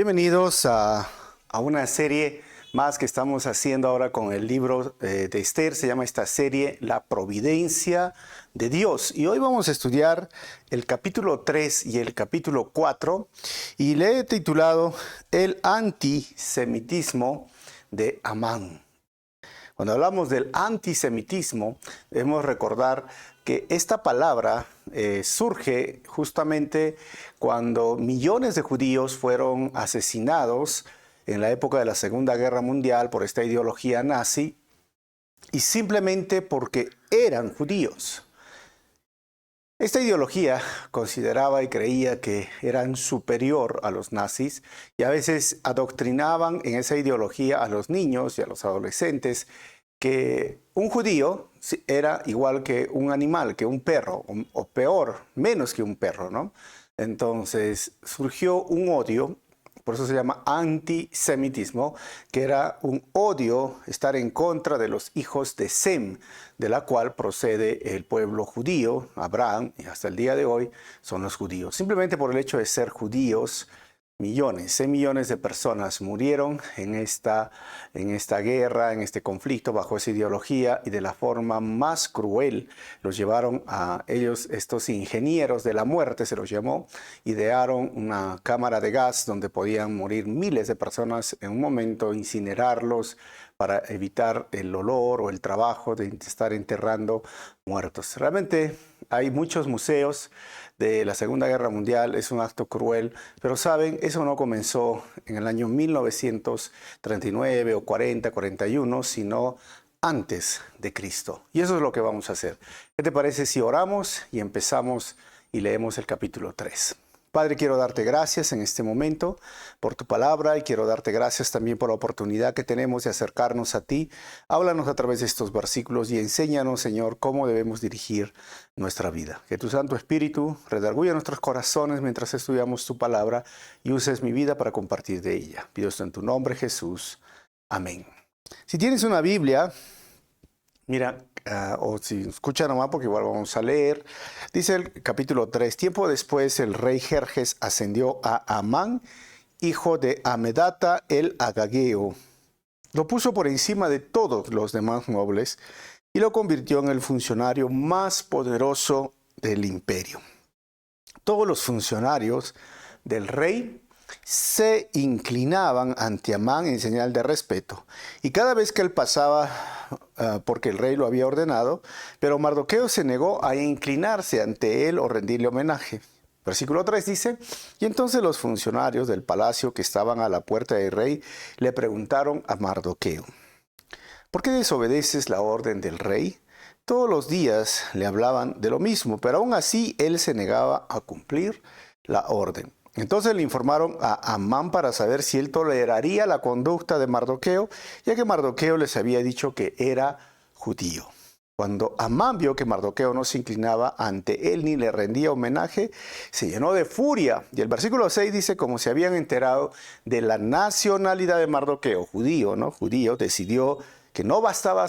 Bienvenidos a una serie más que estamos haciendo ahora con el libro de Esther. Se llama esta serie La Providencia de Dios. Y hoy vamos a estudiar el capítulo 3 y el capítulo 4. Y le he titulado El antisemitismo de Amán. Cuando hablamos del antisemitismo, debemos recordar que esta palabra surge justamente cuando millones de judíos fueron asesinados en la época de la Segunda Guerra Mundial por esta ideología nazi y simplemente porque eran judíos. Esta ideología consideraba y creía que eran superior a los nazis y a veces adoctrinaban en esa ideología a los niños y a los adolescentes que un judío era igual que un animal, que un perro, o peor, menos que un perro, ¿no? Entonces surgió un odio, por eso se llama antisemitismo, que era un odio, estar en contra de los hijos de Sem, de la cual procede el pueblo judío, Abraham, y hasta el día de hoy son los judíos. Simplemente por el hecho de ser judíos, millones, 6 millones de personas murieron en esta guerra, en este conflicto, bajo esa ideología, y de la forma más cruel los llevaron a ellos, estos ingenieros de la muerte, se los llamó, idearon una cámara de gas donde podían morir miles de personas en un momento, incinerarlos para evitar el olor o el trabajo de estar enterrando muertos. Realmente hay muchos museos de la Segunda Guerra Mundial, es un acto cruel, pero saben, eso no comenzó en el año 1939 o 40, 41, sino antes de Cristo. Y eso es lo que vamos a hacer. ¿Qué te parece si oramos y empezamos y leemos el capítulo 3? Padre, quiero darte gracias en este momento por tu palabra y quiero darte gracias también por la oportunidad que tenemos de acercarnos a ti. Háblanos a través de estos versículos y enséñanos, Señor, cómo debemos dirigir nuestra vida. Que tu Santo Espíritu redarguya nuestros corazones mientras estudiamos tu palabra y uses mi vida para compartir de ella. Pido esto en tu nombre, Jesús. Amén. Si tienes una Biblia, mira, o si escucha nomás porque igual vamos a leer, dice el capítulo 3, tiempo después el rey Jerjes ascendió a Amán, hijo de Amedata el Agageo. Lo puso por encima de todos los demás nobles y lo convirtió en el funcionario más poderoso del imperio. Todos los funcionarios del rey se inclinaban ante Amán en señal de respeto, y cada vez que él pasaba, porque el rey lo había ordenado, pero Mardoqueo se negó a inclinarse ante él o rendirle homenaje. Versículo 3 dice, y entonces los funcionarios del palacio que estaban a la puerta del rey le preguntaron a Mardoqueo, ¿por qué desobedeces la orden del rey? Todos los días le hablaban de lo mismo, pero aún así él se negaba a cumplir la orden. Entonces le informaron a Amán para saber si él toleraría la conducta de Mardoqueo, ya que Mardoqueo les había dicho que era judío. Cuando Amán vio que Mardoqueo no se inclinaba ante él ni le rendía homenaje, se llenó de furia. Y el versículo 6 dice, como se habían enterado de la nacionalidad de Mardoqueo, judío, ¿no? Judío, decidió que no bastaba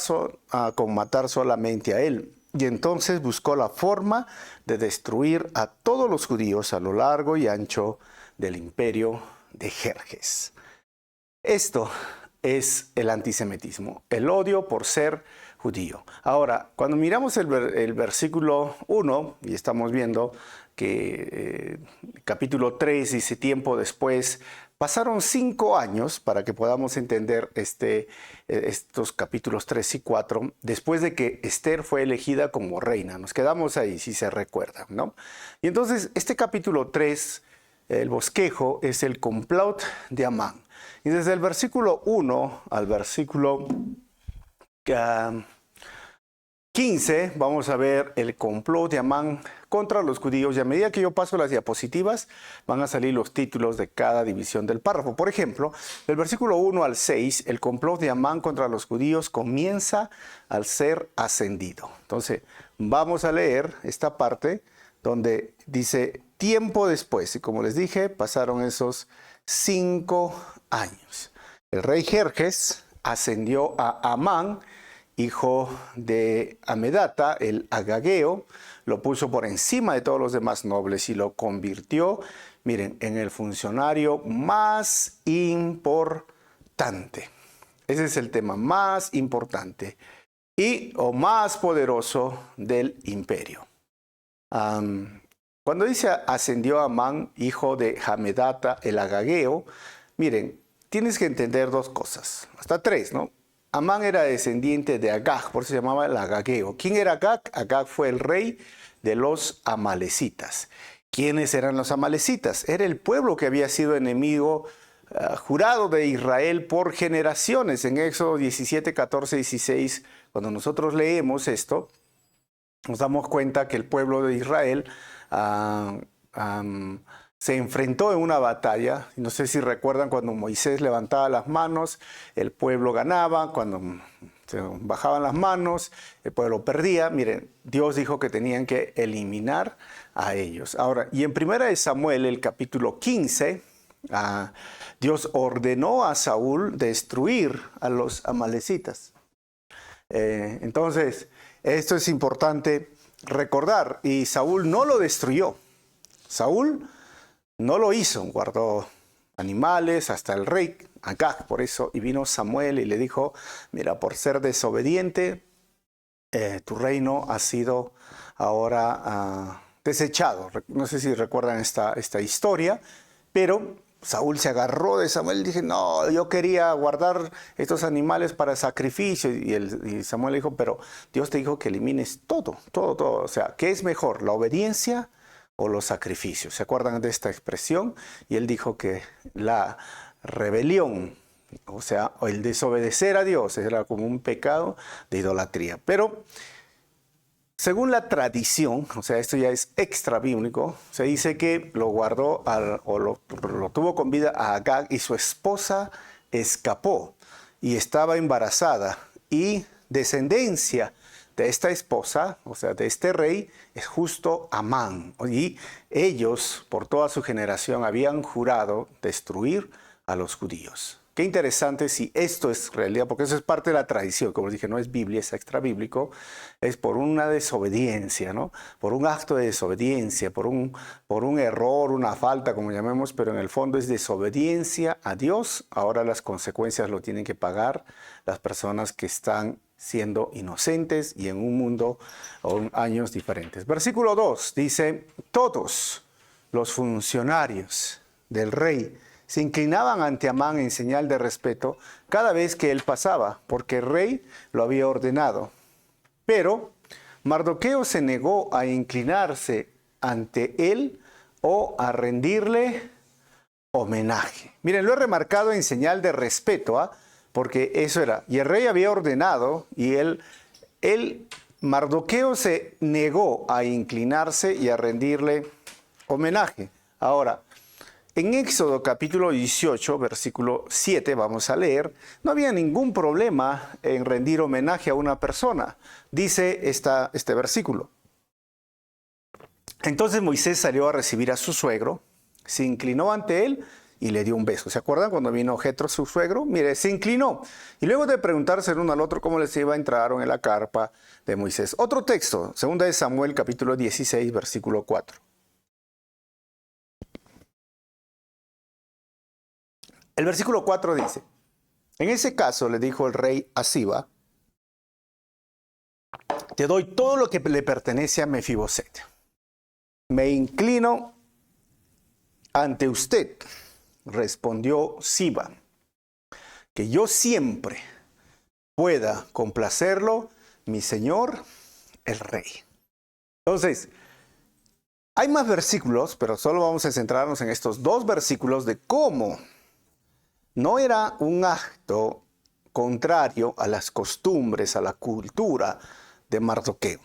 con matar solamente a él. Y entonces buscó la forma de destruir a todos los judíos a lo largo y ancho del imperio de Jerjes. Esto es el antisemitismo, el odio por ser judío. Ahora, cuando miramos el versículo 1, y estamos viendo que capítulo 3 dice tiempo después, pasaron 5 años para que podamos entender estos capítulos 3 y 4, después de que Esther fue elegida como reina. Nos quedamos ahí, si se recuerdan, ¿no? Y entonces, este capítulo 3, el bosquejo, es el complot de Amán. Y desde el versículo 1 al versículo 15, vamos a ver el complot de Amán contra los judíos, y a medida que yo paso las diapositivas van a salir los títulos de cada división del párrafo. Por ejemplo, del versículo 1 al 6, el complot de Amán contra los judíos comienza al ser ascendido. Entonces, vamos a leer esta parte donde dice, tiempo después, y como les dije, pasaron esos 5 años. El rey Jerjes ascendió a Amán, hijo de Amedata, el agageo, lo puso por encima de todos los demás nobles y lo convirtió, miren, en el funcionario más importante. Ese es el tema más importante o más poderoso del imperio. Cuando dice ascendió Amán, hijo de Hamedata, el agageo, miren, tienes que entender dos cosas, hasta tres, ¿no? Amán era descendiente de Agag, por eso se llamaba el agageo. ¿Quién era Agag? Agag fue el rey de los amalecitas. ¿Quiénes eran los amalecitas? Era el pueblo que había sido enemigo jurado de Israel por generaciones. En Éxodo 17, 14, 16, cuando nosotros leemos esto, nos damos cuenta que el pueblo de Israel se enfrentó en una batalla. No sé si recuerdan cuando Moisés levantaba las manos, el pueblo ganaba. Cuando se bajaban las manos, el pueblo perdía. Miren, Dios dijo que tenían que eliminar a ellos. Ahora, y en 1 Samuel, el capítulo 15, Dios ordenó a Saúl destruir a los amalecitas. Entonces, esto es importante recordar. Y Saúl no lo destruyó. Saúl no lo hizo. Guardó animales hasta el rey Agag. Por eso, y vino Samuel y le dijo, mira, por ser desobediente, tu reino ha sido ahora desechado. No sé si recuerdan esta historia, pero Saúl se agarró de Samuel y dije, no, yo quería guardar estos animales para sacrificio. Y Samuel le dijo, pero Dios te dijo que elimines todo. O sea, ¿qué es mejor, la obediencia o los sacrificios? ¿Se acuerdan de esta expresión? Y él dijo que la rebelión, o sea, el desobedecer a Dios era como un pecado de idolatría. Pero según la tradición, o sea, esto ya es extra bíblico, se dice que lo guardó lo tuvo con vida a Agag y su esposa escapó y estaba embarazada. Y descendencia de esta esposa, o sea, de este rey, es justo Amán. Y ellos, por toda su generación, habían jurado destruir a los judíos. Qué interesante si esto es realidad, porque eso es parte de la tradición. Como les dije, no es Biblia, es extra bíblico. Es por una desobediencia, ¿no? Por un acto de desobediencia, por un error, una falta, como llamemos, pero en el fondo es desobediencia a Dios. Ahora las consecuencias lo tienen que pagar las personas que están siendo inocentes y en un mundo o años diferentes. Versículo 2 dice, todos los funcionarios del rey se inclinaban ante Amán en señal de respeto cada vez que él pasaba, porque el rey lo había ordenado. Pero Mardoqueo se negó a inclinarse ante él o a rendirle homenaje. Miren, lo he remarcado en señal de respeto, porque eso era. Y el rey había ordenado y Mardoqueo se negó a inclinarse y a rendirle homenaje. Ahora, en Éxodo capítulo 18, versículo 7, vamos a leer, no había ningún problema en rendir homenaje a una persona. Dice este versículo. Entonces Moisés salió a recibir a su suegro, se inclinó ante él y le dio un beso. ¿Se acuerdan cuando vino Jetro, su suegro? Mire, se inclinó. Y luego de preguntarse el uno al otro cómo les iba, entraron en la carpa de Moisés. Otro texto, 2 Samuel capítulo 16, versículo 4. El versículo 4 dice, en ese caso le dijo el rey a Siba, te doy todo lo que le pertenece a Mefiboset. Me inclino ante usted, respondió Siba, que yo siempre pueda complacerlo, mi señor, el rey. Entonces, hay más versículos, pero solo vamos a centrarnos en estos dos versículos de cómo no era un acto contrario a las costumbres, a la cultura de Mardoqueo.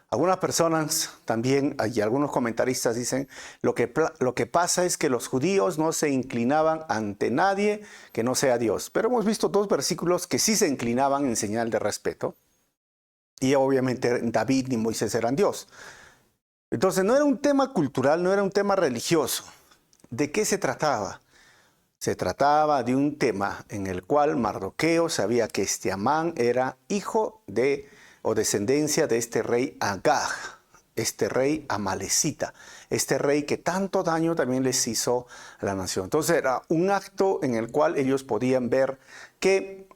Algunas personas también, y algunos comentaristas dicen, lo que pasa es que los judíos no se inclinaban ante nadie que no sea Dios. Pero hemos visto dos versículos que sí se inclinaban en señal de respeto. Y obviamente David ni Moisés eran Dios. Entonces no era un tema cultural, no era un tema religioso. ¿De qué se trataba? Se trataba de un tema en el cual Mardoqueo sabía que este Amán era hijo de o descendencia de este rey Agag, este rey amalecita, este rey que tanto daño también les hizo a la nación. Entonces era un acto en el cual ellos podían ver que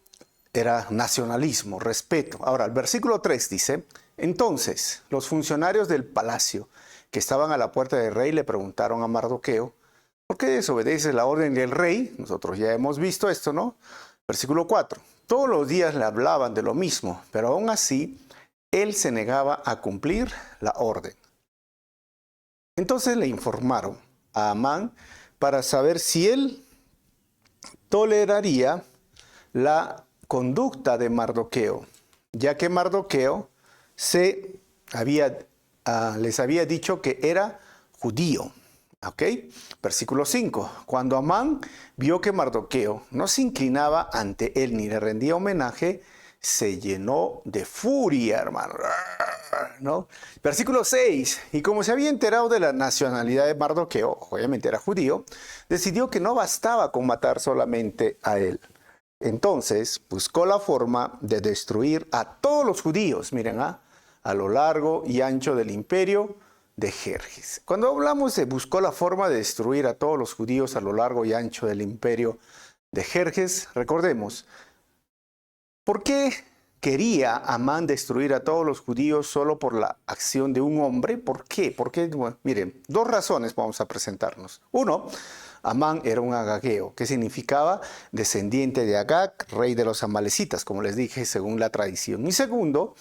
era nacionalismo, respeto. Ahora, el versículo 3 dice, entonces los funcionarios del palacio que estaban a la puerta del rey le preguntaron a Mardoqueo, ¿por qué desobedeces la orden del rey? Nosotros ya hemos visto esto, ¿no? Versículo 4. Todos los días le hablaban de lo mismo, pero aún así él se negaba a cumplir la orden. Entonces le informaron a Amán para saber si él toleraría la conducta de Mardoqueo, ya que Mardoqueo les había dicho que era judío. ¿Ok? Versículo 5. Cuando Amán vio que Mardoqueo no se inclinaba ante él ni le rendía homenaje, se llenó de furia, hermano. ¿No? Versículo 6. Y como se había enterado de la nacionalidad de Mardoqueo, obviamente era judío, decidió que no bastaba con matar solamente a él. Entonces buscó la forma de destruir a todos los judíos, miren, a lo largo y ancho del imperio de Jerjes. Cuando hablamos de buscó la forma de destruir a todos los judíos a lo largo y ancho del imperio de Jerjes, recordemos, ¿por qué quería Amán destruir a todos los judíos solo por la acción de un hombre? ¿Por qué? Porque, bueno, miren, dos razones vamos a presentarnos. Uno, Amán era un agageo, que significaba descendiente de Agag, rey de los amalecitas, como les dije, según la tradición. Y segundo,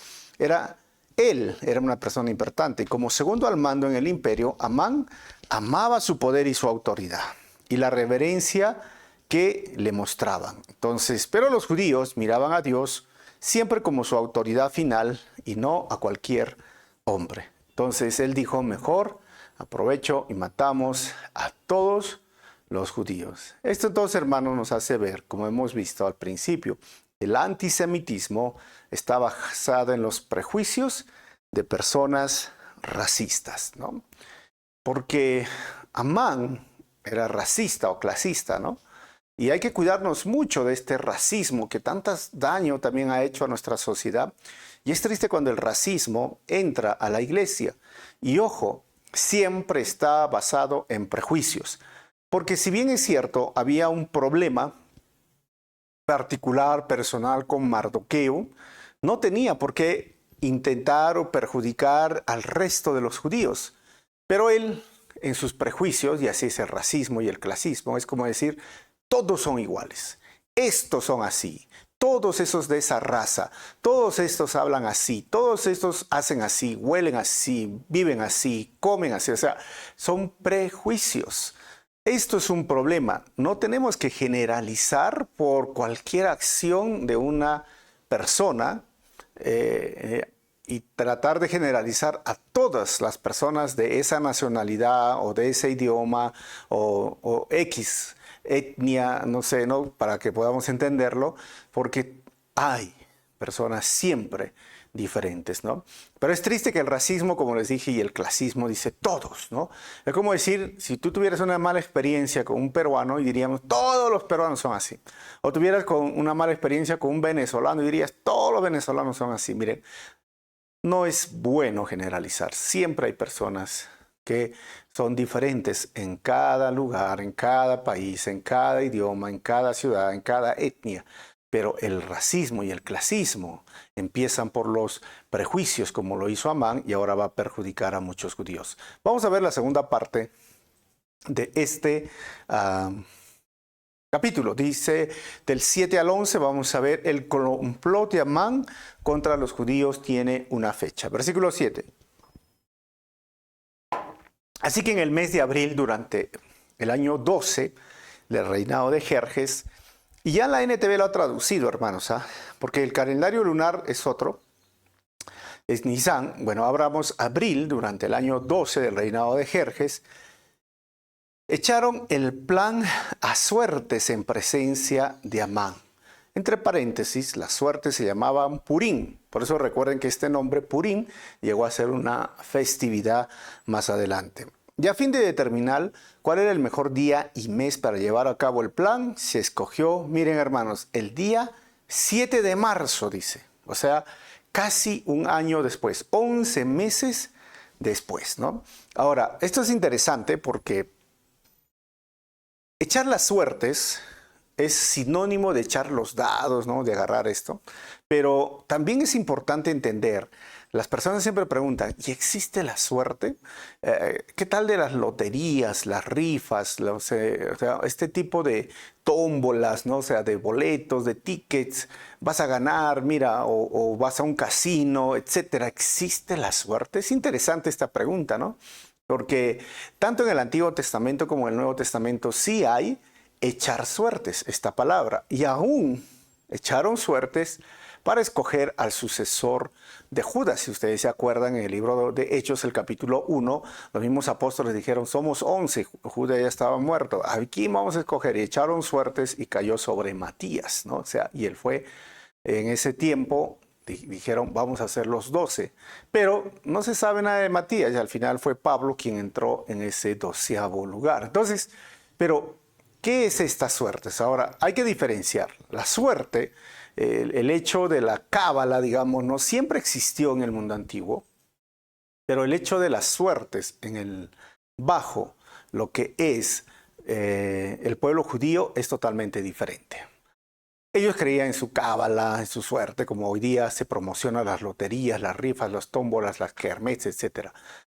él era una persona importante y como segundo al mando en el imperio, Amán amaba su poder y su autoridad y la reverencia que le mostraban. Entonces, pero los judíos miraban a Dios siempre como su autoridad final y no a cualquier hombre. Entonces él dijo, mejor aprovecho y matamos a todos los judíos. Esto entonces, hermanos, nos hace ver, como hemos visto al principio, el antisemitismo está basado en los prejuicios de personas racistas, ¿no? Porque Amán era racista o clasista, ¿no? Y hay que cuidarnos mucho de este racismo que tanto daño también ha hecho a nuestra sociedad. Y es triste cuando el racismo entra a la iglesia. Y ojo, siempre está basado en prejuicios. Porque si bien es cierto, había un problema particular, personal con Mardoqueo, no tenía por qué intentar o perjudicar al resto de los judíos. Pero él, en sus prejuicios, y así es el racismo y el clasismo, es como decir, todos son iguales, estos son así, todos esos de esa raza, todos estos hablan así, todos estos hacen así, huelen así, viven así, comen así, o sea, son prejuicios. Esto es un problema. No tenemos que generalizar por cualquier acción de una persona y tratar de generalizar a todas las personas de esa nacionalidad o de ese idioma o X etnia, no sé, ¿no? Para que podamos entenderlo, porque hay personas siempre diferentes, ¿no? Pero es triste que el racismo, como les dije, y el clasismo dice todos, ¿no? Es como decir, si tú tuvieras una mala experiencia con un peruano y diríamos, todos los peruanos son así. O tuvieras con una mala experiencia con un venezolano y dirías, todos los venezolanos son así. Miren, no es bueno generalizar. Siempre hay personas que son diferentes en cada lugar, en cada país, en cada idioma, en cada ciudad, en cada etnia. Pero el racismo y el clasismo empiezan por los prejuicios, como lo hizo Amán, y ahora va a perjudicar a muchos judíos. Vamos a ver la segunda parte de este capítulo. Dice del 7 al 11, vamos a ver el complot de Amán contra los judíos tiene una fecha. Versículo 7. Así que en el mes de abril, durante el año 12 del reinado de Jerjes, y ya la NTV lo ha traducido, hermanos, porque el calendario lunar es otro, es Nisan. Bueno, abramos abril, durante el año 12 del reinado de Jerjes, echaron el plan a suertes en presencia de Amán. Entre paréntesis, las suertes se llamaban Purim. Por eso recuerden que este nombre Purim llegó a ser una festividad más adelante. Y a fin de determinar cuál era el mejor día y mes para llevar a cabo el plan, se escogió, miren hermanos, el día 7 de marzo, dice. O sea, casi un año después, 11 meses después, ¿no? Ahora, esto es interesante porque echar las suertes es sinónimo de echar los dados, ¿no? De agarrar esto. Pero también es importante entender, las personas siempre preguntan, ¿y existe la suerte? ¿Qué tal de las loterías, las rifas, o sea, este tipo de tómbolas, ¿no? O sea, de boletos, de tickets, vas a ganar, mira, o vas a un casino, etcétera. ¿Existe la suerte? Es interesante esta pregunta, ¿no? Porque tanto en el Antiguo Testamento como en el Nuevo Testamento sí hay echar suertes, esta palabra. Y aún echaron suertes para escoger al sucesor de Judas. Si ustedes se acuerdan, en el libro de Hechos, el capítulo 1, los mismos apóstoles dijeron, somos 11, Judas ya estaba muerto, aquí vamos a escoger. Y echaron suertes y cayó sobre Matías, ¿no? O sea, y él fue en ese tiempo. Dijeron, vamos a hacer los 12. Pero no se sabe nada de Matías y al final fue Pablo quien entró en ese 12º lugar. Entonces, pero, ¿qué es esta suerte? Ahora, hay que diferenciar. La suerte, el hecho de la cábala, digamos, no siempre existió en el mundo antiguo, pero el hecho de las suertes bajo lo que es el pueblo judío es totalmente diferente. Ellos creían en su cábala, en su suerte, como hoy día se promocionan las loterías, las rifas, las tómbolas, las kermés, etc.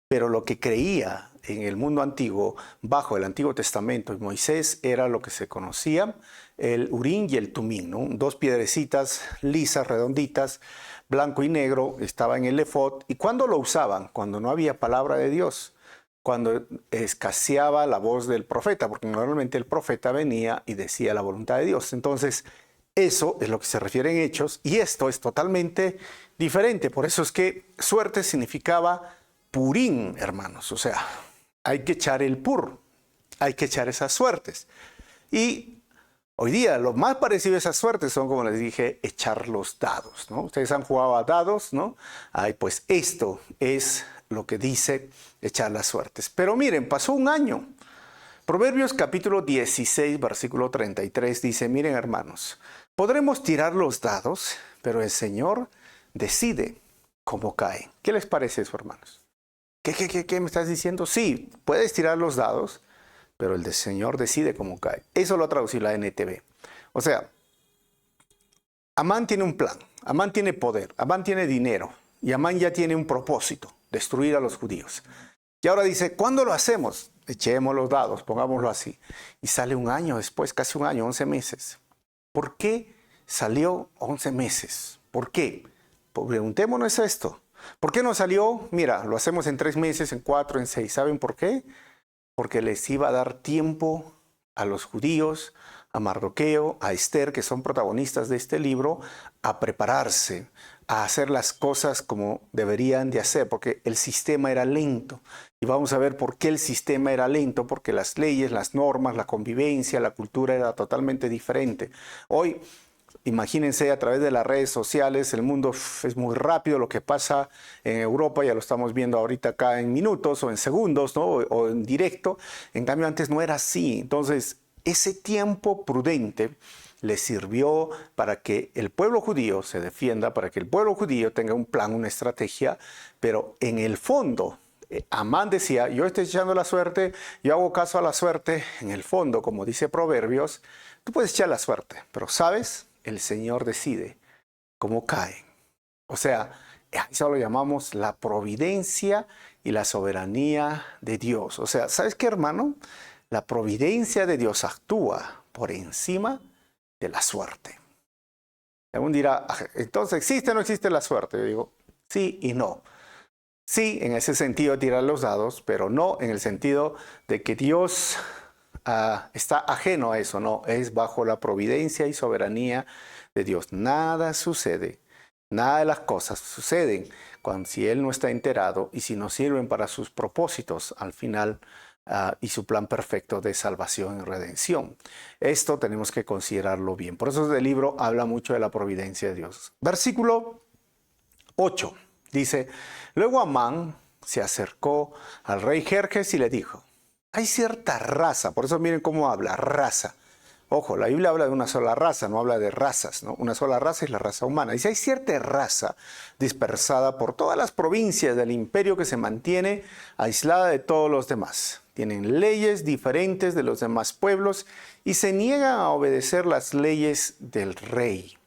Pero lo que creía en el mundo antiguo, bajo el Antiguo Testamento y Moisés, era lo que se conocía el Urim y el Tumim, ¿no? Dos piedrecitas lisas, redonditas, blanco y negro, estaba en el efod. ¿Y cuándo lo usaban? Cuando no había palabra de Dios, cuando escaseaba la voz del profeta, porque normalmente el profeta venía y decía la voluntad de Dios. Entonces, eso es lo que se refiere en Hechos, y esto es totalmente diferente. Por eso es que suerte significaba purín, hermanos. O sea, hay que echar el pur, hay que echar esas suertes. Y hoy día lo más parecido a esas suertes son, como les dije, echar los dados, ¿no? Ustedes han jugado a dados, ¿no? Ay, pues esto es lo que dice echar las suertes. Pero miren, pasó un año. Proverbios capítulo 16, versículo 33 dice, miren hermanos, podremos tirar los dados, pero el Señor decide cómo caen. ¿Qué les parece eso, hermanos? ¿Qué me estás diciendo? Sí, puedes tirar los dados, pero el Señor decide cómo cae. Eso lo ha traducido la NTV. O sea, Amán tiene un plan, Amán tiene poder, Amán tiene dinero, y Amán ya tiene un propósito, destruir a los judíos. Y ahora dice, ¿cuándo lo hacemos? Echemos los dados, pongámoslo así. Y sale un año después, casi un año, 11 meses. ¿Por qué salió 11 meses? ¿Por qué? Pues preguntémonos esto. ¿Por qué no salió? Mira, lo hacemos en 3 meses, en 4, en 6. ¿Saben por qué? Porque les iba a dar tiempo a los judíos, a Mardoqueo, a Esther, que son protagonistas de este libro, a prepararse, a hacer las cosas como deberían de hacer, porque el sistema era lento. Y vamos a ver por qué el sistema era lento, porque las leyes, las normas, la convivencia, la cultura era totalmente diferente. Hoy, imagínense, a través de las redes sociales, el mundo es muy rápido. Lo que pasa en Europa ya lo estamos viendo ahorita acá en minutos o en segundos, ¿no? O en directo. En cambio, antes no era así. Entonces, ese tiempo prudente le sirvió para que el pueblo judío se defienda, para que el pueblo judío tenga un plan, una estrategia, pero en el fondo, Amán decía, yo estoy echando la suerte, yo hago caso a la suerte. En el fondo, como dice Proverbios, tú puedes echar la suerte, pero ¿sabes? El Señor decide cómo caen. O sea, eso lo llamamos la providencia y la soberanía de Dios. O sea, ¿sabes qué, hermano? La providencia de Dios actúa por encima de la suerte. Algún dirá, entonces, ¿existe o no existe la suerte? Yo digo, sí y no. Sí, en ese sentido tirar los dados, pero no en el sentido de que Dios está ajeno a eso, no, es bajo la providencia y soberanía de Dios. Nada sucede, nada de las cosas suceden si Él no está enterado y si no sirven para sus propósitos al final y su plan perfecto de salvación y redención. Esto tenemos que considerarlo bien. Por eso el libro habla mucho de la providencia de Dios. Versículo 8 dice, luego Amán se acercó al rey Jerjes y le dijo, hay cierta raza, por eso miren cómo habla, raza. Ojo, la Biblia habla de una sola raza, no habla de razas, ¿no? Una sola raza es la raza humana. Dice, hay cierta raza dispersada por todas las provincias del imperio que se mantiene aislada de todos los demás. Tienen leyes diferentes de los demás pueblos y se niegan a obedecer las leyes del rey.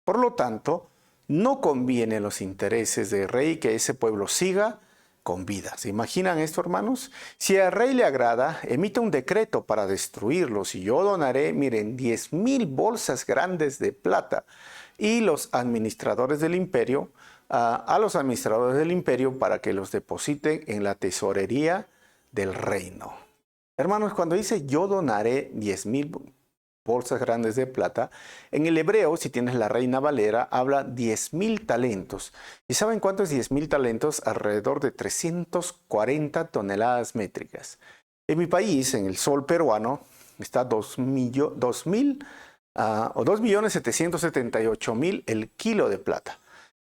Por lo tanto, no conviene a los intereses del rey que ese pueblo siga con vida. ¿Se imaginan esto, hermanos? Si al rey le agrada, emite un decreto para destruirlos y yo donaré, miren, 10,000 bolsas grandes de plata y los administradores del imperio, a los administradores del imperio para que los depositen en la tesorería del reino. Hermanos, cuando dice yo donaré 10,000 bolsas grandes de plata, en el hebreo, si tienes la Reina Valera, habla 10,000 talentos. ¿Y saben cuánto es 10,000 talentos? Alrededor de 340 toneladas métricas. En mi país, en el sol peruano, está 2,778,000 el kilo de plata.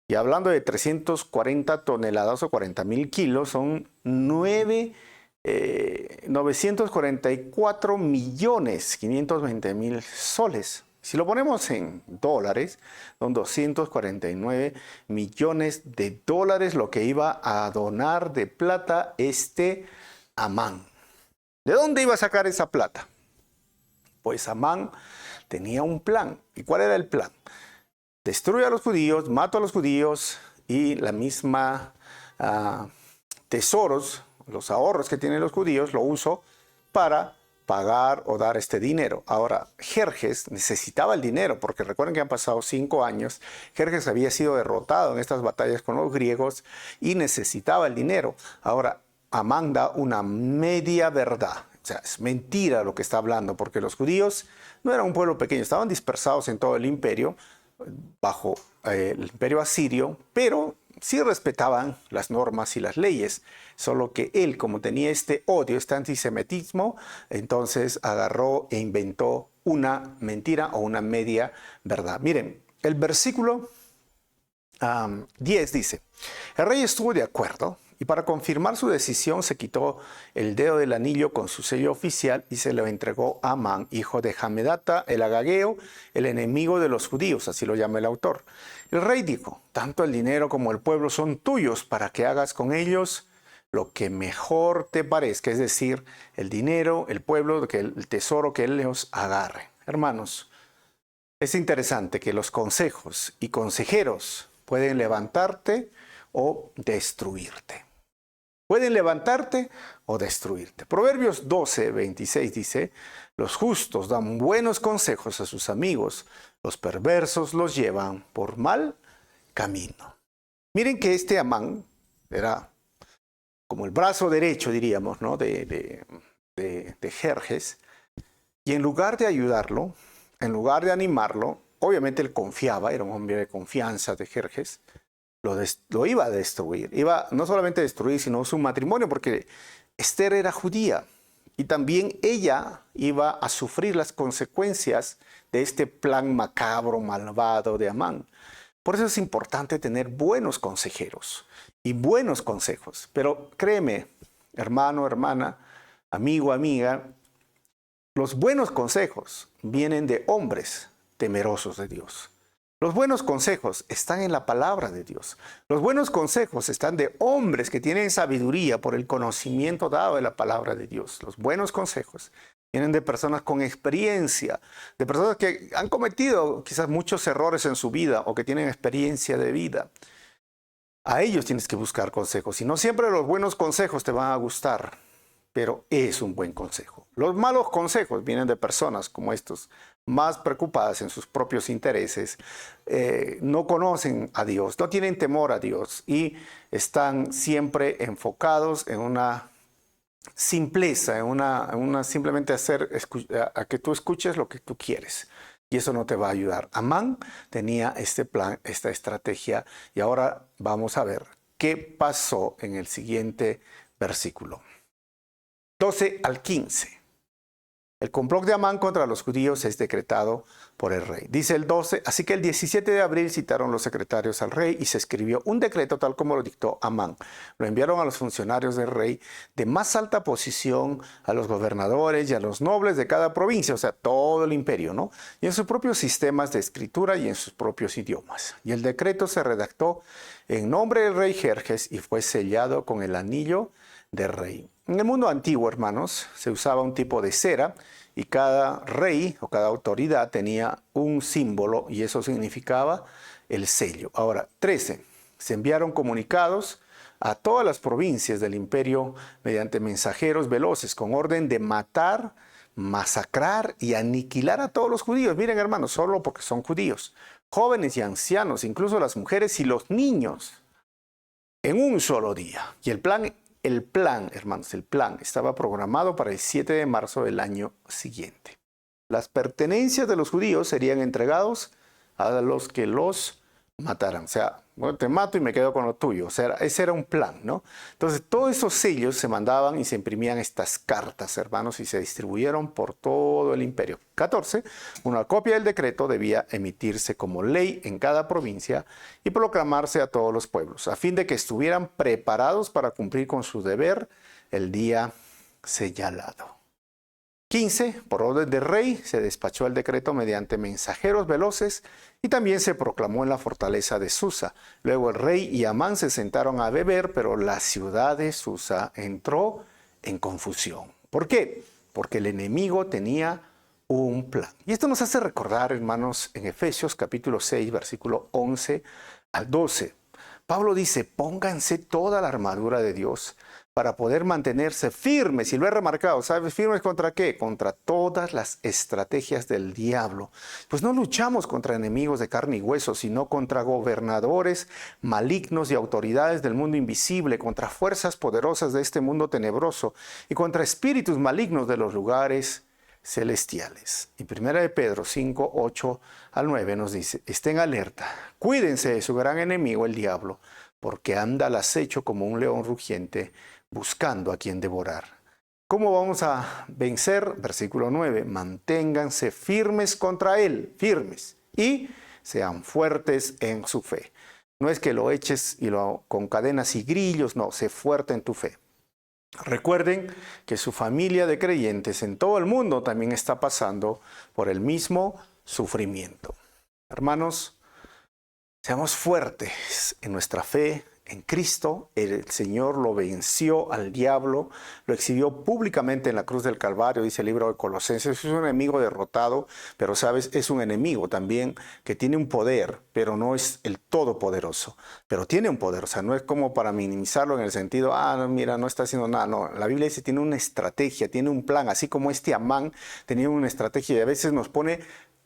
Y hablando de 340 toneladas o 40,000 kilos, son 944,520,000 soles. Si lo ponemos en dólares, son 249 millones de dólares lo que iba a donar de plata Amán. ¿De dónde iba a sacar esa plata? Pues Amán tenía un plan. ¿Y cuál era el plan? Destruye a los judíos, mato a los judíos y la misma tesoros, los ahorros que tienen los judíos, lo uso para pagar o dar este dinero. Ahora, Jerjes necesitaba el dinero, porque recuerden que han pasado 5 años, Jerjes había sido derrotado en estas batallas con los griegos y necesitaba el dinero. Ahora, Amán da una media verdad, o sea, es mentira lo que está hablando, porque los judíos no eran un pueblo pequeño, estaban dispersados en todo el imperio, bajo el imperio asirio, pero sí respetaban las normas y las leyes, solo que él, como tenía este odio, este antisemitismo, entonces agarró e inventó una mentira o una media verdad. Miren, el versículo 10 dice, el rey estuvo de acuerdo y para confirmar su decisión se quitó el dedo del anillo con su sello oficial y se lo entregó a Amán, hijo de Hamedata, el agageo, el enemigo de los judíos, así lo llama el autor. El rey dijo, tanto el dinero como el pueblo son tuyos para que hagas con ellos lo que mejor te parezca, es decir, el dinero, el pueblo, el tesoro que él les agarre. Hermanos, es interesante que los consejos y consejeros pueden levantarte o destruirte. Pueden levantarte o destruirte. Proverbios 12:26 dice, los justos dan buenos consejos a sus amigos, los perversos los llevan por mal camino. Miren que Amán era como el brazo derecho, diríamos, ¿no? de Jerjes, y en lugar de ayudarlo, en lugar de animarlo, obviamente él confiaba, era un hombre de confianza de Jerjes, lo iba a destruir. Iba no solamente a destruir, sino su matrimonio, porque Esther era judía y también ella iba a sufrir las consecuencias de este plan macabro, malvado de Amán. Por eso es importante tener buenos consejeros y buenos consejos. Pero créeme, hermano, hermana, amigo, amiga, los buenos consejos vienen de hombres temerosos de Dios. Los buenos consejos están en la palabra de Dios. Los buenos consejos están de hombres que tienen sabiduría por el conocimiento dado de la palabra de Dios. Los buenos consejos vienen de personas con experiencia, de personas que han cometido quizás muchos errores en su vida o que tienen experiencia de vida. A ellos tienes que buscar consejos y no siempre los buenos consejos te van a gustar, pero es un buen consejo. Los malos consejos vienen de personas como estos, más preocupadas en sus propios intereses, no conocen a Dios, no tienen temor a Dios y están siempre enfocados en una simpleza, en una simplemente a que tú escuches lo que tú quieres. Y eso no te va a ayudar. Amán tenía este plan, esta estrategia, y ahora vamos a ver qué pasó en el siguiente versículo. 12 al 15. El complot de Amán contra los judíos es decretado por el rey. Dice el 12, así que el 17 de abril citaron los secretarios al rey y se escribió un decreto tal como lo dictó Amán. Lo enviaron a los funcionarios del rey de más alta posición, a los gobernadores y a los nobles de cada provincia, o sea, todo el imperio, ¿no? Y en sus propios sistemas de escritura y en sus propios idiomas. Y el decreto se redactó en nombre del rey Jerjes y fue sellado con el anillo del rey. En el mundo antiguo, hermanos, se usaba un tipo de cera y cada rey o cada autoridad tenía un símbolo y eso significaba el sello. Ahora, 13. Se enviaron comunicados a todas las provincias del imperio mediante mensajeros veloces con orden de matar, masacrar y aniquilar a todos los judíos. Miren, hermanos, solo porque son judíos. Jóvenes y ancianos, incluso las mujeres y los niños, en un solo día. Y el plan, hermanos, el plan estaba programado para el 7 de marzo del año siguiente. Las pertenencias de los judíos serían entregados a los que los mataran. O sea, bueno, te mato y me quedo con lo tuyo. O sea, ese era un plan, ¿no? Entonces, todos esos sellos se mandaban y se imprimían estas cartas, hermanos, y se distribuyeron por todo el imperio. 14. Una copia del decreto debía emitirse como ley en cada provincia y proclamarse a todos los pueblos, a fin de que estuvieran preparados para cumplir con su deber el día señalado. 15. Por orden del rey se despachó el decreto mediante mensajeros veloces y también se proclamó en la fortaleza de Susa. Luego el rey y Amán se sentaron a beber, pero la ciudad de Susa entró en confusión. ¿Por qué? Porque el enemigo tenía un plan. Y esto nos hace recordar, hermanos, en Efesios capítulo 6, versículo 11 al 12. Pablo dice, pónganse toda la armadura de Dios para poder mantenerse firmes, y lo he remarcado, ¿sabes? ¿Firmes contra qué? Contra todas las estrategias del diablo. Pues no luchamos contra enemigos de carne y hueso, sino contra gobernadores malignos y autoridades del mundo invisible, contra fuerzas poderosas de este mundo tenebroso y contra espíritus malignos de los lugares celestiales. Y 1 de Pedro 5, 8 al 9 nos dice, estén alerta, cuídense de su gran enemigo el diablo, porque anda al acecho como un león rugiente, buscando a quien devorar. ¿Cómo vamos a vencer? Versículo 9, manténganse firmes contra él, firmes, y sean fuertes en su fe. No es que lo eches con cadenas y grillos, no, sé fuerte en tu fe. Recuerden que su familia de creyentes en todo el mundo también está pasando por el mismo sufrimiento. Hermanos, seamos fuertes en nuestra fe en Cristo. El Señor lo venció al diablo, lo exhibió públicamente en la cruz del Calvario, dice el libro de Colosenses. Es un enemigo derrotado, pero sabes, es un enemigo también que tiene un poder, pero no es el todopoderoso. Pero tiene un poder, o sea, no es como para minimizarlo en el sentido, no, mira, no está haciendo nada. No, la Biblia dice, tiene una estrategia, tiene un plan, así como este Amán tenía una estrategia y a veces nos pone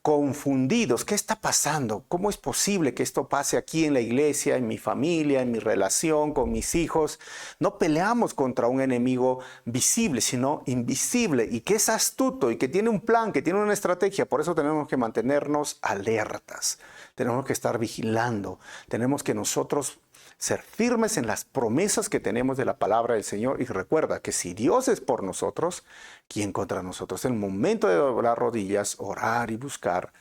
confundidos. ¿Qué está pasando? ¿Cómo es posible que esto pase aquí en la iglesia, en mi familia, en mi relación con mis hijos? No peleamos contra un enemigo visible, sino invisible y que es astuto y que tiene un plan, que tiene una estrategia. Por eso tenemos que mantenernos alertas. Tenemos que estar vigilando. Tenemos que nosotros ser firmes en las promesas que tenemos de la palabra del Señor. Y recuerda que si Dios es por nosotros, ¿quién contra nosotros? En el momento de doblar rodillas, orar y buscar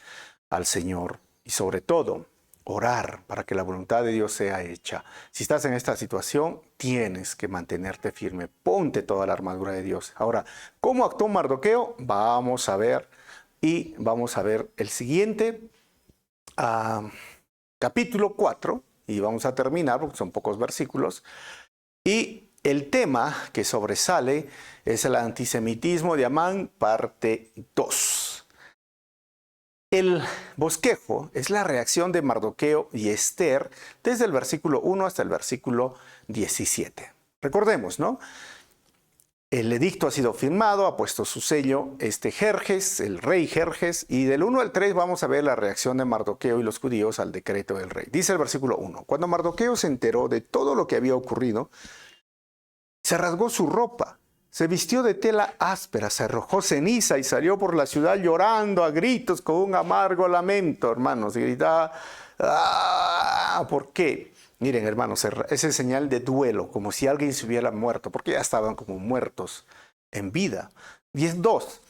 al Señor. Y sobre todo, orar para que la voluntad de Dios sea hecha. Si estás en esta situación, tienes que mantenerte firme. Ponte toda la armadura de Dios. Ahora, ¿cómo actuó Mardoqueo? Vamos a ver. Y vamos a ver el siguiente capítulo 4. Y vamos a terminar porque son pocos versículos. Y el tema que sobresale es el antisemitismo de Amán, parte 2. El bosquejo es la reacción de Mardoqueo y Esther desde el versículo 1 hasta el versículo 17. Recordemos, ¿no? El edicto ha sido firmado, ha puesto su sello Jerjes, el rey Jerjes, y del 1 al 3 vamos a ver la reacción de Mardoqueo y los judíos al decreto del rey. Dice el versículo 1, cuando Mardoqueo se enteró de todo lo que había ocurrido, se rasgó su ropa, se vistió de tela áspera, se arrojó ceniza y salió por la ciudad llorando a gritos con un amargo lamento, hermanos, y gritaba, ¿por qué? Miren, hermanos, ese es señal de duelo, como si alguien se hubiera muerto, porque ya estaban como muertos en vida. 10:2.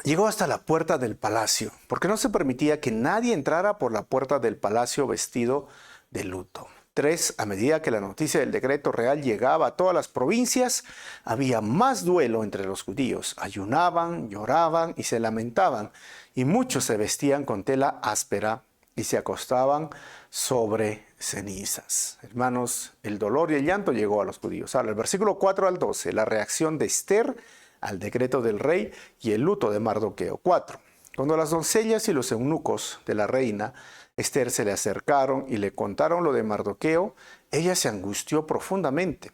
llegó hasta la puerta del palacio, porque no se permitía que nadie entrara por la puerta del palacio vestido de luto. 3. A medida que la noticia del decreto real llegaba a todas las provincias, había más duelo entre los judíos. Ayunaban, lloraban y se lamentaban, y muchos se vestían con tela áspera y se acostaban sobre cenizas. Hermanos, el dolor y el llanto llegó a los judíos. Ahora, el versículo 4 al 12, la reacción de Esther al decreto del rey y el luto de Mardoqueo. 4. Cuando las doncellas y los eunucos de la reina Esther se le acercaron y le contaron lo de Mardoqueo, ella se angustió profundamente.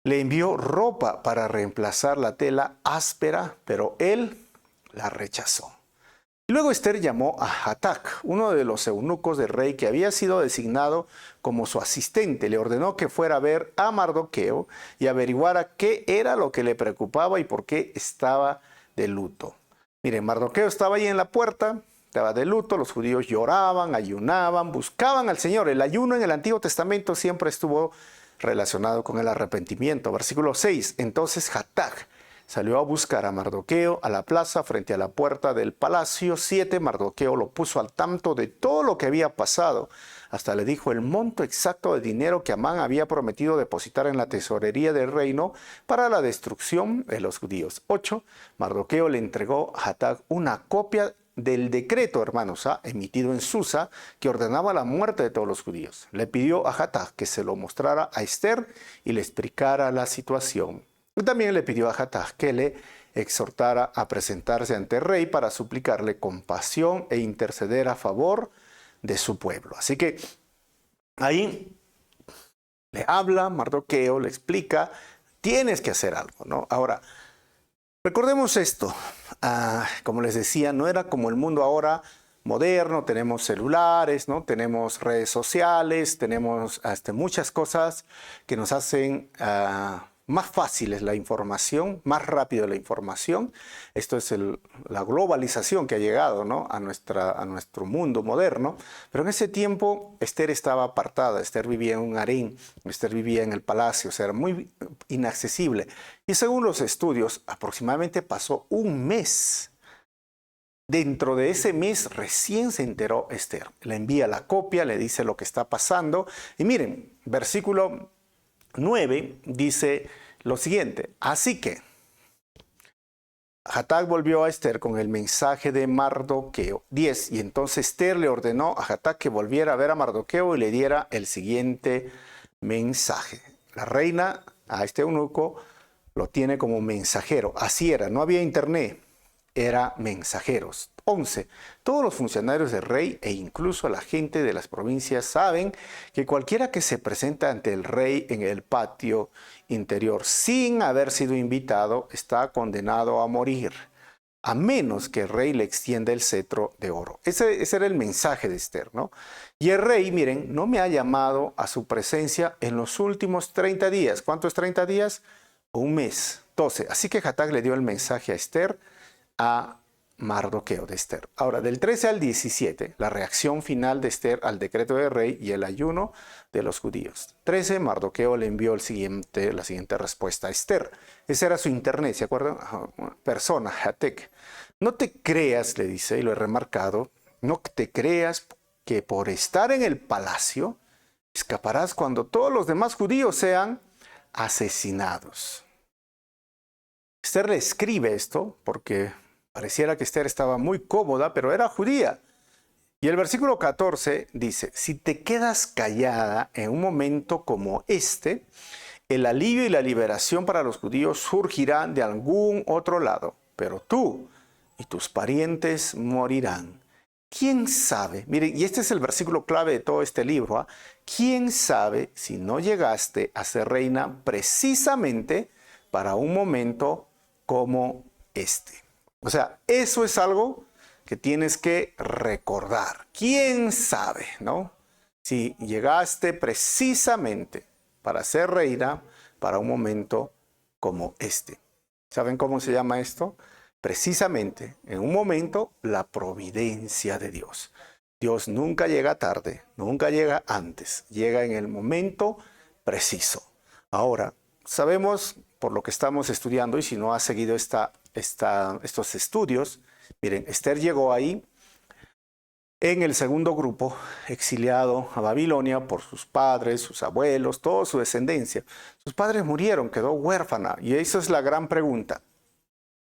Le envió ropa para reemplazar la tela áspera, pero él la rechazó. Luego Esther llamó a Hatac, uno de los eunucos del rey que había sido designado como su asistente. Le ordenó que fuera a ver a Mardoqueo y averiguara qué era lo que le preocupaba y por qué estaba de luto. Miren, Mardoqueo estaba ahí en la puerta, estaba de luto, los judíos lloraban, ayunaban, buscaban al Señor. El ayuno en el Antiguo Testamento siempre estuvo relacionado con el arrepentimiento. Versículo 6, entonces Hatac salió a buscar a Mardoqueo a la plaza frente a la puerta del palacio. 7. Mardoqueo lo puso al tanto de todo lo que había pasado. Hasta le dijo el monto exacto de dinero que Amán había prometido depositar en la tesorería del reino para la destrucción de los judíos. 8. Mardoqueo le entregó a Hatac una copia del decreto, hermanos, emitido en Susa, que ordenaba la muerte de todos los judíos. Le pidió a Hatac que se lo mostrara a Esther y le explicara la situación. Y también le pidió a Hatac que le exhortara a presentarse ante el rey para suplicarle compasión e interceder a favor de su pueblo. Así que ahí le habla Mardoqueo, le explica, tienes que hacer algo, ¿no? Ahora, recordemos esto, como les decía, no era como el mundo ahora moderno, tenemos celulares, ¿no? Tenemos redes sociales, tenemos muchas cosas que nos hacen más fácil es la información, más rápido la información. Esto es la globalización que ha llegado, ¿no? a nuestro mundo moderno. Pero en ese tiempo Esther estaba apartada, Esther vivía en un harén, Esther vivía en el palacio, o sea, era muy inaccesible. Y según los estudios, aproximadamente pasó un mes. Dentro de ese mes recién se enteró Esther. Le envía la copia, le dice lo que está pasando. Y miren, versículo 9 dice lo siguiente: así que Hatac volvió a Esther con el mensaje de Mardoqueo. 10. Y entonces Esther le ordenó a Hatac que volviera a ver a Mardoqueo y le diera el siguiente mensaje. La reina a este eunuco lo tiene como mensajero. Así era, no había internet, era mensajeros. 11. Todos los funcionarios del rey e incluso la gente de las provincias saben que cualquiera que se presenta ante el rey en el patio interior sin haber sido invitado está condenado a morir, a menos que el rey le extienda el cetro de oro. Ese era el mensaje de Esther, ¿no? Y el rey, miren, no me ha llamado a su presencia en los últimos 30 días. ¿Cuánto es 30 días? Un mes. 12. Así que Hatac le dio el mensaje a Esther, a Mardoqueo de Esther. Ahora, del 13 al 17, la reacción final de Esther al decreto del rey y el ayuno de los judíos. 13, Mardoqueo le envió la siguiente respuesta a Esther. Ese era su internet, ¿se acuerdan? Persona, Hatac. No te creas, le dice, y lo he remarcado, no te creas que por estar en el palacio escaparás cuando todos los demás judíos sean asesinados. Esther le escribe esto porque pareciera que Esther estaba muy cómoda, pero era judía. Y el versículo 14 dice: si te quedas callada en un momento como este, el alivio y la liberación para los judíos surgirán de algún otro lado, pero tú y tus parientes morirán. ¿Quién sabe? Miren, y este es el versículo clave de todo este libro. ¿Quién sabe si no llegaste a ser reina precisamente para un momento como este? O sea, eso es algo que tienes que recordar. ¿Quién sabe, no? Si llegaste precisamente para ser reina para un momento como este. ¿Saben cómo se llama esto? Precisamente, en un momento, la providencia de Dios. Dios nunca llega tarde, nunca llega antes, llega en el momento preciso. Ahora, sabemos por lo que estamos estudiando, y si no has seguido esta estos estudios, miren, Esther llegó ahí en el segundo grupo, exiliado a Babilonia por sus padres, sus abuelos, toda su descendencia. Sus padres murieron, quedó huérfana. Y esa es la gran pregunta.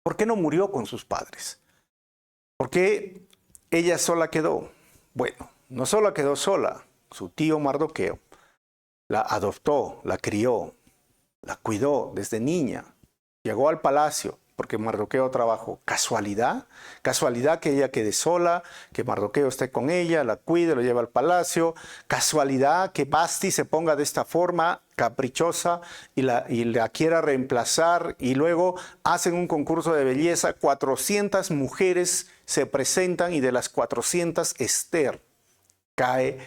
¿Por qué no murió con sus padres? ¿Por qué ella sola quedó? Bueno, no solo quedó sola, su tío Mardoqueo la adoptó, la crió, la cuidó desde niña. Llegó al palacio porque Mardoqueo trabajó. ¿Casualidad? ¿Casualidad que ella quede sola, que Mardoqueo esté con ella, la cuide, lo lleva al palacio? ¿Casualidad que Vasti se ponga de esta forma caprichosa y la quiera reemplazar? Y luego hacen un concurso de belleza, 400 mujeres se presentan y de las 400 Esther cae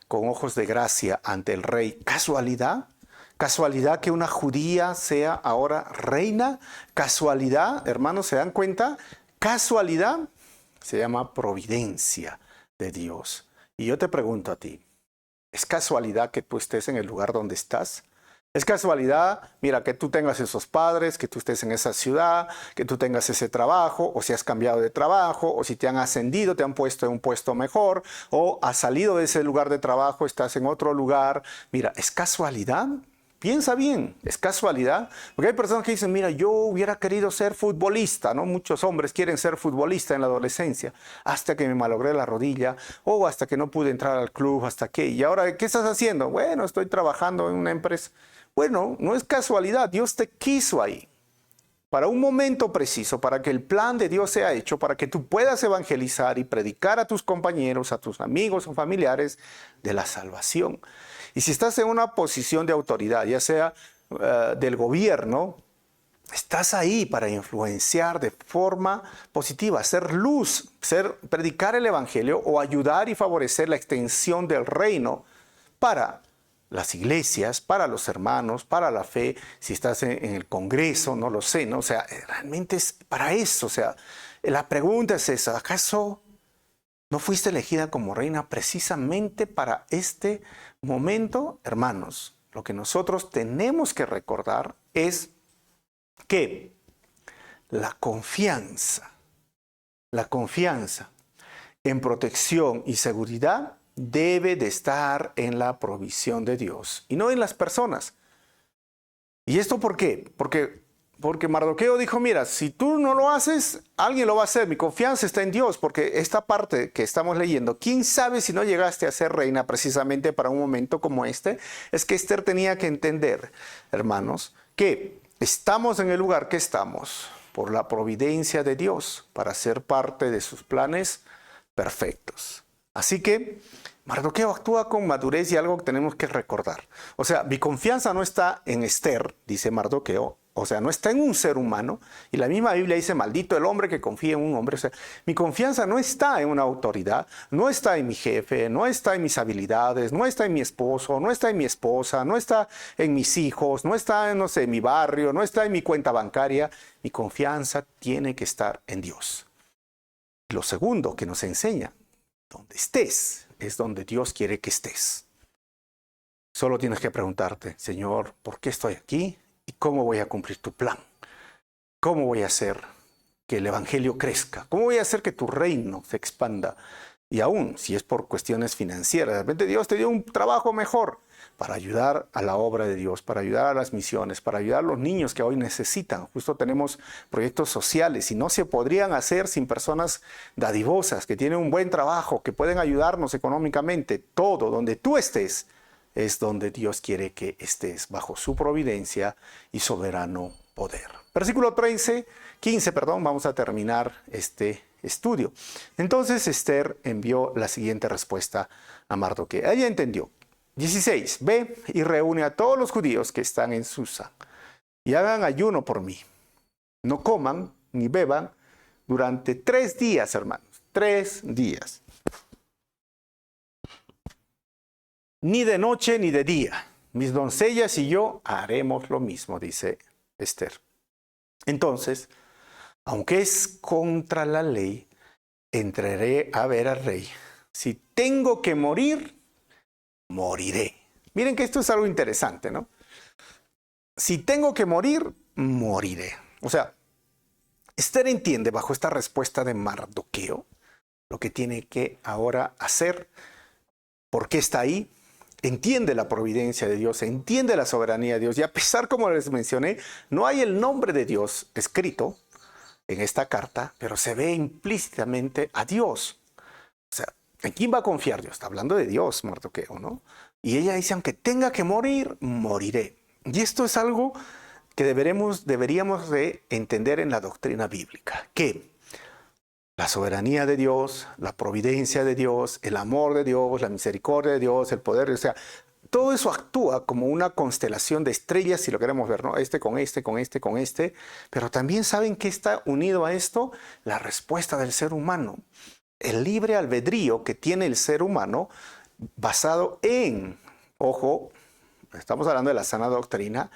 con ojos de gracia ante el rey. ¿Casualidad? ¿Casualidad que una judía sea ahora reina? ¿Casualidad? Hermanos, ¿se dan cuenta? ¿Casualidad? Se llama providencia de Dios. Y yo te pregunto a ti, ¿es casualidad que tú estés en el lugar donde estás? ¿Es casualidad, mira, que tú tengas esos padres, que tú estés en esa ciudad, que tú tengas ese trabajo, o si has cambiado de trabajo, o si te han ascendido, te han puesto en un puesto mejor, o has salido de ese lugar de trabajo, estás en otro lugar? Mira, ¿es casualidad? Piensa bien, ¿es casualidad? Porque hay personas que dicen, mira, yo hubiera querido ser futbolista, ¿no? Muchos hombres quieren ser futbolistas en la adolescencia, hasta que me malogré la rodilla, o hasta que no pude entrar al club, hasta que, y ahora, ¿qué estás haciendo? Bueno, estoy trabajando en una empresa. Bueno, no es casualidad, Dios te quiso ahí para un momento preciso, para que el plan de Dios sea hecho, para que tú puedas evangelizar y predicar a tus compañeros, a tus amigos o familiares de la salvación. Y si estás en una posición de autoridad, ya sea del gobierno, estás ahí para influenciar de forma positiva, ser luz, predicar el evangelio o ayudar y favorecer la extensión del reino para las iglesias, para los hermanos, para la fe. Si estás en el Congreso, no lo sé, ¿no? O sea, realmente es para eso. O sea, la pregunta es esa: ¿acaso no fuiste elegida como reina precisamente para este momento? Hermanos, lo que nosotros tenemos que recordar es que la confianza en protección y seguridad debe de estar en la provisión de Dios y no en las personas. ¿Y esto por qué? Porque Mardoqueo dijo, mira, si tú no lo haces, alguien lo va a hacer. Mi confianza está en Dios, porque esta parte que estamos leyendo, quién sabe si no llegaste a ser reina precisamente para un momento como este. Es que Esther tenía que entender, hermanos, que estamos en el lugar que estamos por la providencia de Dios para ser parte de sus planes perfectos. Así que Mardoqueo actúa con madurez y algo que tenemos que recordar. O sea, mi confianza no está en Esther, dice Mardoqueo. O sea, no está en un ser humano. Y la misma Biblia dice, maldito el hombre que confía en un hombre. O sea, mi confianza no está en una autoridad, no está en mi jefe, no está en mis habilidades, no está en mi esposo, no está en mi esposa, no está en mis hijos, no está en, no sé, en mi barrio, no está en mi cuenta bancaria. Mi confianza tiene que estar en Dios. Lo segundo que nos enseña, donde estés, es donde Dios quiere que estés. Solo tienes que preguntarte, Señor, ¿por qué estoy aquí? ¿Y cómo voy a cumplir tu plan? ¿Cómo voy a hacer que el evangelio crezca? ¿Cómo voy a hacer que tu reino se expanda? Y aún, si es por cuestiones financieras, de repente Dios te dio un trabajo mejor para ayudar a la obra de Dios, para ayudar a las misiones, para ayudar a los niños que hoy necesitan. Justo tenemos proyectos sociales y no se podrían hacer sin personas dadivosas, que tienen un buen trabajo, que pueden ayudarnos económicamente. Todo, donde tú estés, es donde Dios quiere que estés, bajo su providencia y soberano poder. Versículo 15, vamos a terminar este estudio. Entonces Esther envió la siguiente respuesta a Mardoqueo. Ella entendió. 16. Ve y reúne a todos los judíos que están en Susa y hagan ayuno por mí. No coman ni beban durante 3 días, hermanos. 3 días. Ni de noche ni de día. Mis doncellas y yo haremos lo mismo, dice Esther. Entonces, aunque es contra la ley, entraré a ver al rey. Si tengo que morir, moriré. Miren que esto es algo interesante, ¿no? Si tengo que morir, moriré. O sea, Esther entiende bajo esta respuesta de Mardoqueo lo que tiene que ahora hacer, por qué está ahí, entiende la providencia de Dios, entiende la soberanía de Dios, y a pesar, como les mencioné, no hay el nombre de Dios escrito en esta carta, pero se ve implícitamente a Dios. O sea, ¿en quién va a confiar Dios? Está hablando de Dios, Mardoqueo, ¿no? Y ella dice, aunque tenga que morir, moriré. Y esto es algo que deberíamos de entender en la doctrina bíblica, que la soberanía de Dios, la providencia de Dios, el amor de Dios, la misericordia de Dios, el poder, o sea, todo eso actúa como una constelación de estrellas, si lo queremos ver, ¿no? Este con este, con este, con este. Pero también saben que está unido a esto la respuesta del ser humano. El libre albedrío que tiene el ser humano basado en, ojo, estamos hablando de la sana doctrina,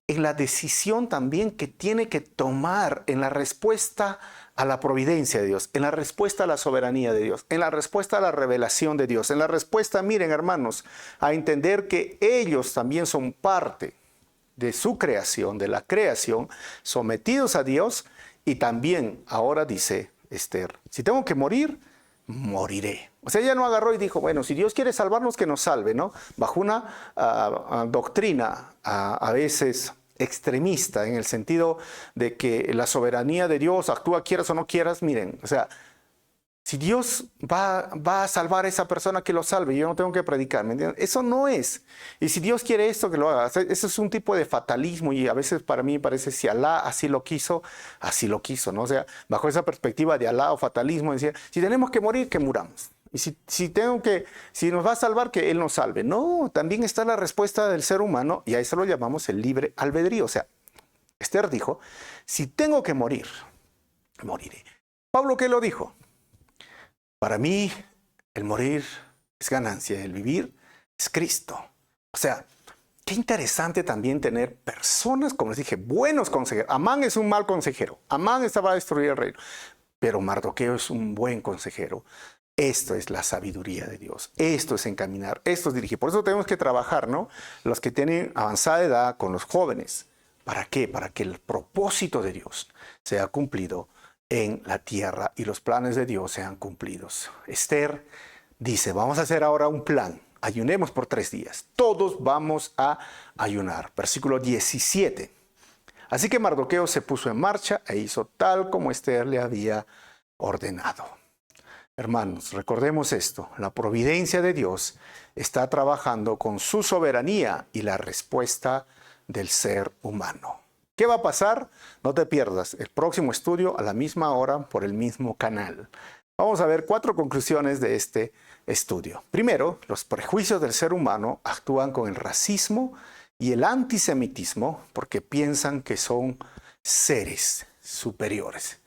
en la decisión también que tiene que tomar en la respuesta a la providencia de Dios, en la respuesta a la soberanía de Dios, en la respuesta a la revelación de Dios, en la respuesta, miren hermanos, a entender que ellos también son parte de su creación, de la creación, sometidos a Dios, y también ahora dice Esther, si tengo que morir, moriré. O sea, ella no agarró y dijo, bueno, si Dios quiere salvarnos, que nos salve, ¿no? Bajo una doctrina a veces extremista, en el sentido de que la soberanía de Dios actúa quieras o no quieras, miren, o sea, si Dios va a salvar a esa persona, que lo salve, yo no tengo que predicar, ¿me entiendes? Eso no es. Y si Dios quiere esto, que lo haga. Eso es un tipo de fatalismo, y a veces para mí parece, si Alá así lo quiso, ¿no? O sea, bajo esa perspectiva de Alá o fatalismo, decía, si tenemos que morir, que muramos. Y si nos va a salvar, que Él nos salve. No, también está la respuesta del ser humano, y a eso lo llamamos el libre albedrío. O sea, Esther dijo, si tengo que morir, moriré. Pablo, ¿qué lo dijo? Para mí, el morir es ganancia, el vivir es Cristo. O sea, qué interesante también tener personas, como les dije, buenos consejeros. Amán es un mal consejero. Amán estaba a destruir el reino. Pero Mardoqueo es un buen consejero. Esto es la sabiduría de Dios. Esto es encaminar, esto es dirigir. Por eso tenemos que trabajar, ¿no? Los que tienen avanzada edad con los jóvenes. ¿Para qué? Para que el propósito de Dios sea cumplido en la tierra y los planes de Dios sean cumplidos. Esther dice, vamos a hacer ahora un plan. Ayunemos por 3 días. Todos vamos a ayunar. Versículo 17. Así que Mardoqueo se puso en marcha e hizo tal como Esther le había ordenado. Hermanos, recordemos esto. La providencia de Dios está trabajando con su soberanía y la respuesta del ser humano. ¿Qué va a pasar? No te pierdas el próximo estudio a la misma hora por el mismo canal. Vamos a ver 4 conclusiones de este estudio. Primero, los prejuicios del ser humano actúan con el racismo y el antisemitismo porque piensan que son seres superiores.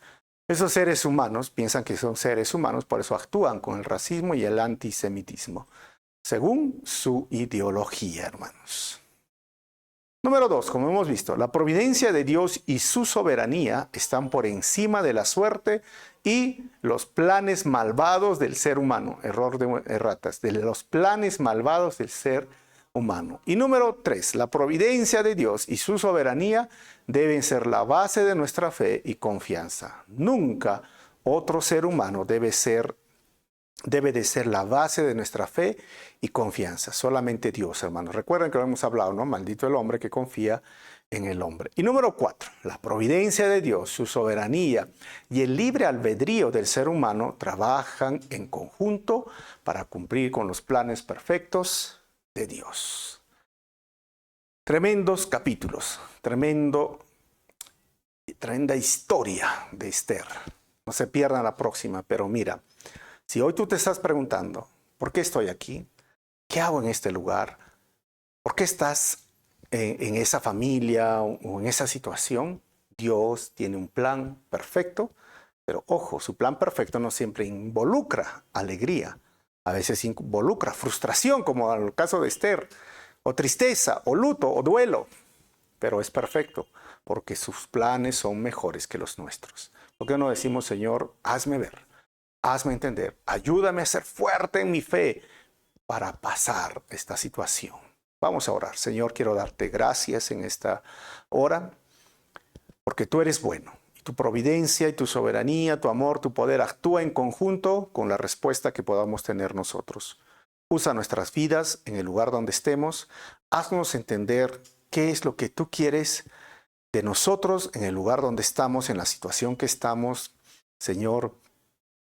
Esos seres humanos piensan que son seres humanos, por eso actúan con el racismo y el antisemitismo, según su ideología, hermanos. Número 2, como hemos visto, la providencia de Dios y su soberanía están por encima de la suerte y los planes malvados del ser humano. Error de erratas, de los planes malvados del ser humano. Y número 3, la providencia de Dios y su soberanía deben ser la base de nuestra fe y confianza. Nunca otro ser humano debe de ser la base de nuestra fe y confianza. Solamente Dios, hermanos. Recuerden que lo hemos hablado, ¿no? Maldito el hombre que confía en el hombre. Y número 4, la providencia de Dios, su soberanía y el libre albedrío del ser humano trabajan en conjunto para cumplir con los planes perfectos de Dios. Tremendos capítulos, tremenda historia de Esther. No se pierdan la próxima, pero mira, si hoy tú te estás preguntando, ¿por qué estoy aquí? ¿Qué hago en este lugar? ¿Por qué estás en esa familia o en esa situación? Dios tiene un plan perfecto, pero ojo, su plan perfecto no siempre involucra alegría. A veces involucra frustración, como en el caso de Esther, o tristeza, o luto, o duelo. Pero es perfecto, porque sus planes son mejores que los nuestros. ¿Por qué no decimos, Señor, hazme ver? Hazme entender, ayúdame a ser fuerte en mi fe para pasar esta situación. Vamos a orar. Señor, quiero darte gracias en esta hora, porque tú eres bueno y tu providencia y tu soberanía, tu amor, tu poder actúa en conjunto con la respuesta que podamos tener nosotros. Usa nuestras vidas en el lugar donde estemos. Haznos entender qué es lo que tú quieres de nosotros en el lugar donde estamos, en la situación que estamos. Señor,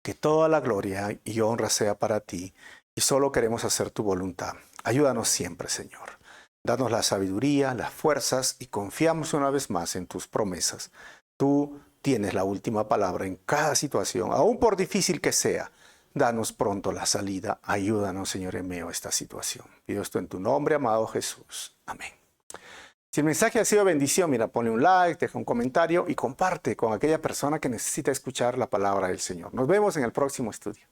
que toda la gloria y honra sea para ti y solo queremos hacer tu voluntad. Ayúdanos siempre, Señor. Danos la sabiduría, las fuerzas y confiamos una vez más en tus promesas. Tú tienes la última palabra en cada situación, aun por difícil que sea. Danos pronto la salida. Ayúdanos, Señor, en medio de esta situación. Pido esto en tu nombre, amado Jesús. Amén. Si el mensaje ha sido bendición, mira, ponle un like, deja un comentario y comparte con aquella persona que necesita escuchar la palabra del Señor. Nos vemos en el próximo estudio.